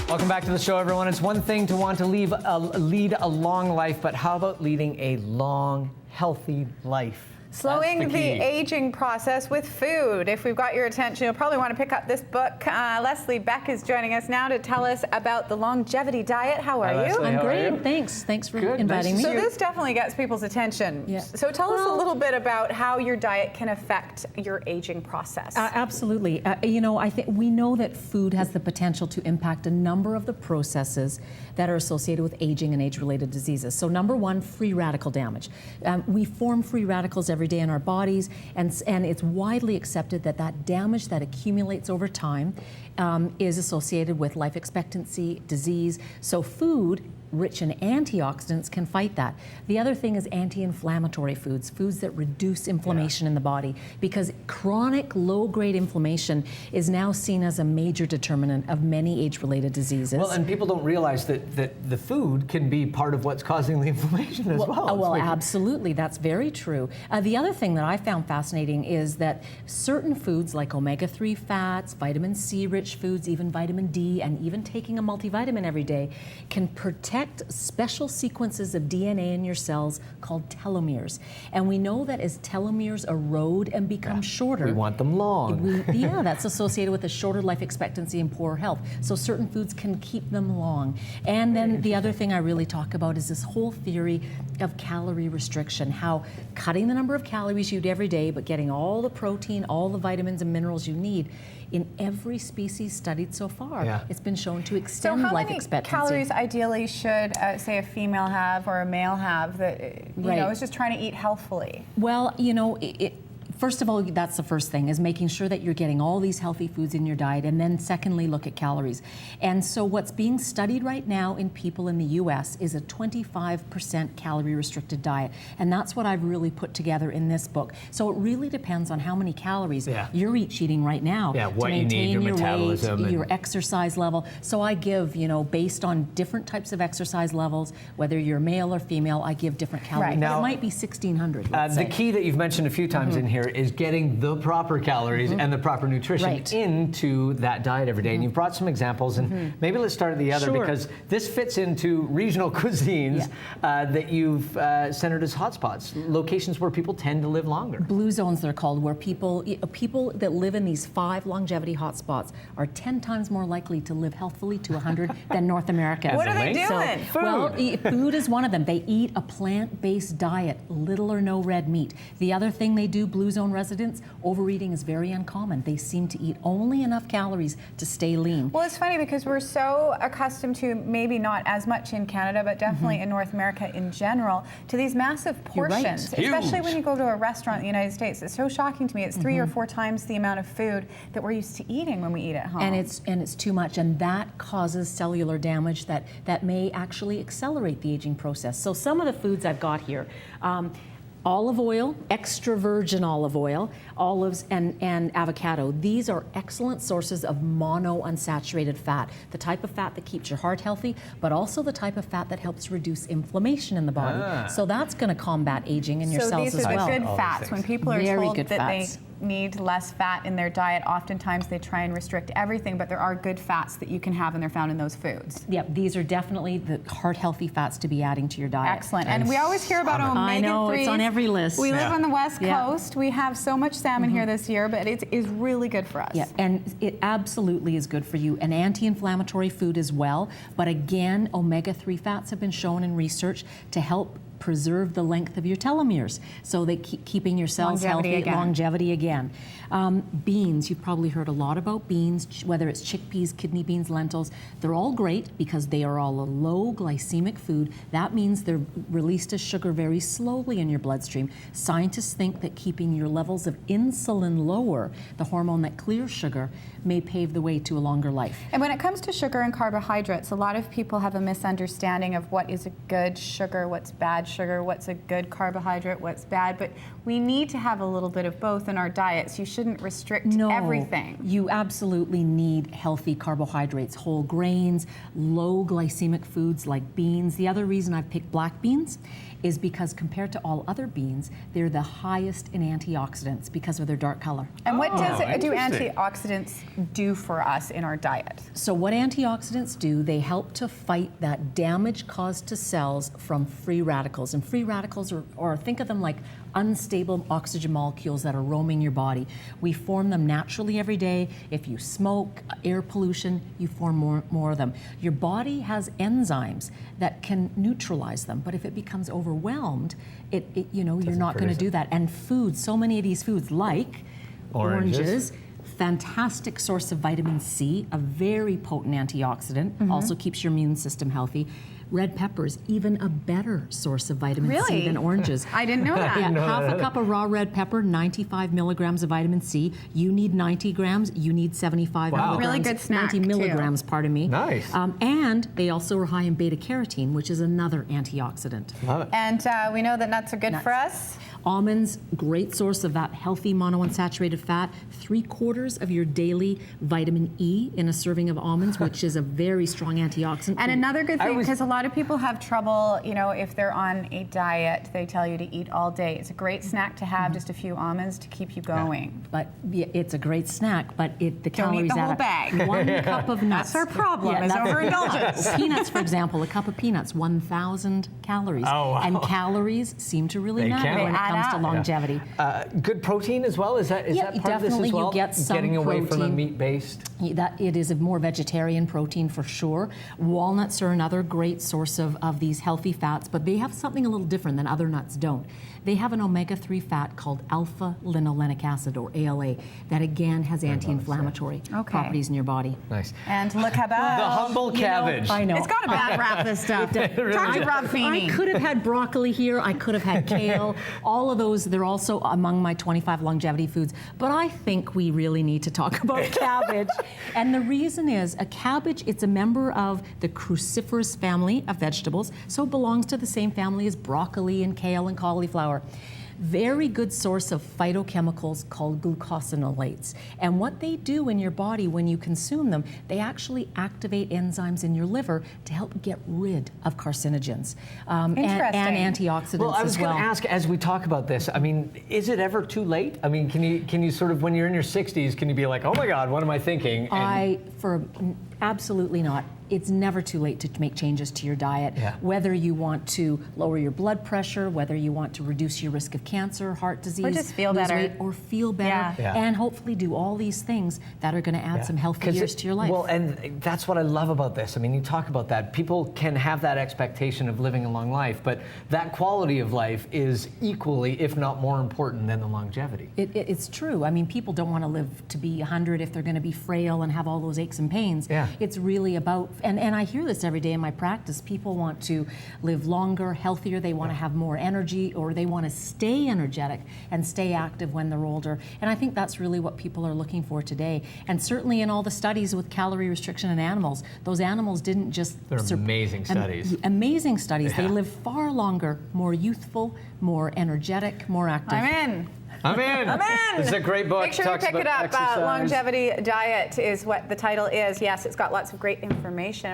Welcome back to the show, everyone. It's one thing to want to lead a long life, but how about leading a long, healthy life? Slowing the aging process with food. If we've got your attention, you'll probably want to pick up this book. Leslie Beck is joining us now to tell us about the longevity diet. How are you? I'm great. Thanks. Thanks for inviting me. So this definitely gets people's attention. Yeah. So tell us a little bit about how your diet can affect your aging process. Absolutely. You know, I think we know that food has the potential to impact a number of the processes that are associated with aging and age-related diseases. So number one, free radical damage. We form free radicals every day in our bodies, and it's widely accepted that that damage that accumulates over time is associated with life expectancy, disease. So food rich in antioxidants can fight that. The other thing is anti-inflammatory foods, foods that reduce inflammation in the body, because chronic low-grade inflammation is now seen as a major determinant of many age-related diseases. Well, and people don't realize that the food can be part of what's causing the inflammation as well. Well, absolutely, that's very true. The other thing that I found fascinating is that certain foods like omega-3 fats, vitamin C-rich foods, even vitamin D, and even taking a multivitamin every day can protect special sequences of DNA in your cells called telomeres. And we know that as telomeres erode and become shorter, we want them long. That's associated with a shorter life expectancy and poorer health. So certain foods can keep them long. And then the other thing I really talk about is this whole theory of calorie restriction, how cutting the number of calories you eat every day, but getting all the protein, all the vitamins and minerals you need in every species studied so far. It's been shown to extend life expectancy. So how many calories ideally should, say, a female have or a male have that, you know, is just trying to eat healthfully? Well, you know, first of all, that's the first thing, is making sure that you're getting all these healthy foods in your diet, and then secondly, look at calories. And so what's being studied right now in people in the US is a 25% calorie restricted diet. And that's what I've really put together in this book. So it really depends on how many calories you're each eating right now to maintain your metabolism, weight, your exercise level. So I give, you know, based on different types of exercise levels, whether you're male or female, I give different calories. Now, it might be 1,600, let's say. The key that you've mentioned a few times in here is getting the proper calories and the proper nutrition into that diet every day. And you've brought some examples, and maybe let's start at the other, because this fits into regional cuisines that you've centered as hotspots, locations where people tend to live longer. Blue zones, they're called, where people that live in these 5 longevity hotspots are 10 times more likely to live healthfully to 100 than North Americans. What are they doing? So, well, food is one of them. They eat a plant-based diet, little or no red meat. The other thing they do, Blue Zone residents, overeating is very uncommon. They seem to eat only enough calories to stay lean. Well, it's funny because we're so accustomed to, maybe not as much in Canada, but definitely in North America in general, to these massive portions, especially when you go to a restaurant in the United States. It's so shocking to me. It's 3 or 4 times the amount of food that we're used to eating when we eat at home. And it's too much, and that causes cellular damage that may actually accelerate the aging process. So some of the foods I've got here, olive oil, extra virgin olive oil, olives, and avocado. These are excellent sources of monounsaturated fat, the type of fat that keeps your heart healthy, but also the type of fat that helps reduce inflammation in the body. So that's going to combat aging in your cells as well. So these are the good fats. When people are told that they need less fat in their diet, oftentimes they try and restrict everything, but there are good fats that you can have, and they're found in those foods. Yep, these are definitely the heart-healthy fats to be adding to your diet. Excellent. And we always hear about omega-3s. I know, it's on every list. We live on the West Coast. We have so much salmon here this year, but it is really good for us. Yeah, and it absolutely is good for you. An anti-inflammatory food as well, but again, omega-3 fats have been shown in research to help preserve the length of your telomeres, so they keep keeping your cells healthy. Longevity again. Beans, you've probably heard a lot about beans, whether it's chickpeas, kidney beans, lentils. They're all great because they are all a low glycemic food. That means they're released as sugar very slowly in your bloodstream. Scientists think that keeping your levels of insulin lower, the hormone that clears sugar, may pave the way to a longer life. And when it comes to sugar and carbohydrates, a lot of people have a misunderstanding of what is a good sugar, what's bad sugar, what's a good carbohydrate, what's bad, but we need to have a little bit of both in our diets. You shouldn't restrict everything. You absolutely need healthy carbohydrates, whole grains, low glycemic foods like beans. The other reason I've picked black beans is because compared to all other beans, they're the highest in antioxidants because of their dark color. And what do antioxidants do for us in our diet? So what antioxidants do, they help to fight that damage caused to cells from free radicals. And free radicals or think of them like unstable oxygen molecules that are roaming your body. We form them naturally every day. If you smoke, air pollution, you form more of them. Your body has enzymes that can neutralize them, but if it becomes overwhelmed, you're not going to do that. And foods, so many of these foods like oranges, fantastic source of vitamin C, a very potent antioxidant, also keeps your immune system healthy. Red peppers, even a better source of vitamin C than oranges. I didn't know that. Half a cup of raw red pepper, 95 milligrams of vitamin C. You need 90 grams, you need 75 milligrams. Really good snack, 90 milligrams, pardon me. Nice. And they also are high in beta carotene, which is another antioxidant. Love it. And we know that nuts are good for us. Almonds, great source of that healthy monounsaturated fat. 3/4 of your daily vitamin E in a serving of almonds, which is a very strong antioxidant. And another good thing, because a lot of people have trouble, if they're on a diet, they tell you to eat all day. It's a great snack to have, just a few almonds to keep you going. But it's a great snack, but the Don't calories eat the whole add up. bag. 1 cup of nuts. That's our problem, is overindulgence. Peanuts, for example, a cup of peanuts, 1,000 calories. Oh, wow. And calories seem to really They matter can. when it comes to longevity. Good protein as well? Is that part of this as well? You get some Getting away from a protein. meat-based? That it is a more vegetarian protein for sure. Walnuts are another great source of these healthy fats, but they have something a little different than other nuts don't. They have an omega-3 fat called alpha-linolenic acid, or ALA, that again has anti-inflammatory properties in your body. Nice. And look how bad. The humble cabbage. I know. It's got a bad rap, this stuff. Talk to Rob Feeney. I could have had broccoli here. I could have had kale. All of those, they're also among my 25 longevity foods. But I think we really need to talk about cabbage. And the reason is, a cabbage, it's a member of the cruciferous family of vegetables, so it belongs to the same family as broccoli and kale and cauliflower. Very good source of phytochemicals called glucosinolates. And what they do in your body when you consume them, they actually activate enzymes in your liver to help get rid of carcinogens and antioxidants Well, I was as going well. to ask, as we talk about this, I mean, is it ever too late? I mean, can you sort of, when you're in your 60s, can you be like, oh my God, what am I thinking? Absolutely not. It's never too late to make changes to your diet. Yeah. Whether you want to lower your blood pressure, whether you want to reduce your risk of cancer, heart disease, Or just feel lose better. weight, or feel better, Yeah. and hopefully do all these things that are going to add some healthy years to your life. Well, and that's what I love about this. I mean, you talk about that. People can have that expectation of living a long life, but that quality of life is equally, if not more important than the longevity. It's true. I mean, people don't want to live to be 100 if they're going to be frail and have all those aches and pains. Yeah. It's really about, and I hear this every day in my practice, people want to live longer, healthier, they want to have more energy, or they want to stay energetic and stay active when they're older. And I think that's really what people are looking for today. And certainly in all the studies with calorie restriction in animals, those animals didn't just... They're amazing studies. Amazing studies. Yeah. They live far longer, more youthful, more energetic, more active. I'm in. I'm in. I'm in. It's a great book. Make sure you Talks pick it about up. exercise. Longevity Diet is what the title is. Yes, it's got lots of great information.